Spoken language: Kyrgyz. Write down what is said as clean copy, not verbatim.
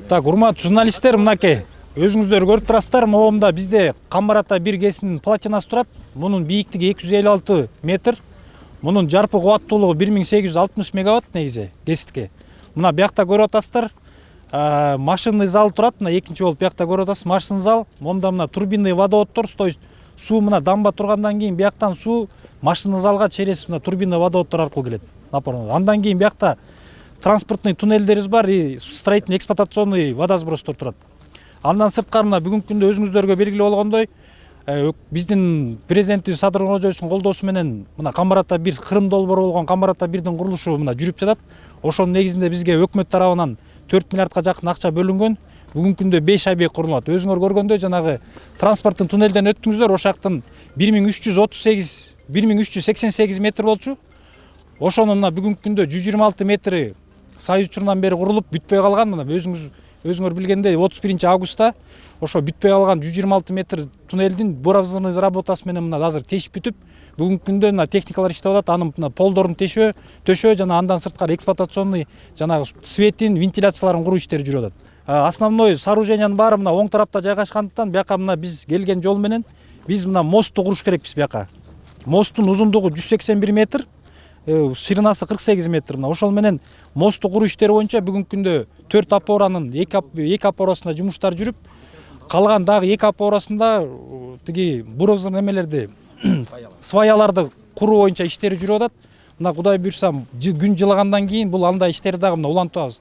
Так, урматтуу журналисттер, мынакей өзүңүздөр көрүп турасыздар, могунда бизде Камбар-Ата 1 ГЭСинин платинасы турат. Мунун бийиктиги 256 метр. Мунун жарпы кубаттуулугу 1860 мегаватт негизи ГЭСтики. Мына биякта көрүп атасыздар. Машинный зал турат. Мына экинчи болуп биякта көрүп атасыз машинный зал. Монда мына турбинный водоводдор, то есть суу мына дамба тургандан кийин бияктан суу машинный залга через мына турбинный водоводдор аркылуу келет. Андан кийин биякта транспортный туннелдерибиз бар и строительный эксплуатационный водосбростор турат. Андан сырткары мына бүгүнкү күндө өзүңүздөргө белгилүү болгондой биздин президентибиз Садыр Нуркожоевичтин колдоосу менен мына Камбар-Ата 1 Кырым долбоору болгон Камбар-Ата 1дин курулушу мына жүрүп жатат. Ошонун негизинде бизге өкмөт тарабынан 4 миллиардка жакын акча бөлүнгөн. Бүгүнкү күндө 5 объект курулат. Өзүңөр көргөндөй жанагы транспорттун туннелден өттүңүздөр, ошол жактан 1388 метр болчу. Ошонун мына бүгүнкү күндө 126 метри Союз учурунан бери курулуп бүтпөй калган. Мына өзүңөр билгендей 31 августта ошо бүтпөй калган 126 метр туннелдин буравзырный работасы менен мына азыр тешип бүтүп, бүгүнкү күндө мына техникалар иштеп атат. Анын мына полдорун төшөө жана андан сырткары эксплуатационный жанагы светин, вентиляцияларын куруу иштери жүрүп атат. Основной сооружениянын баары мына оң тарапта жайгашкандыктан бияка мына биз келген жол менен биз мына мосту куруш керекпиз бияка. Мосттун узундугу 181 метр, ширинасы 48 метр. Мына ошол менен мосту куруу иштери боюнча бүгүнкү күндө 4 опоранын 2 опорасында жумуштар жүрүп, калган дагы 2 опорасында тиги буровзыр немелерди сваяларды куруу боюнча иштери жүрүп атат. Мына Кудай буйрса күн жылыгандан кийин бул андай иштери дагы мына улантабыз.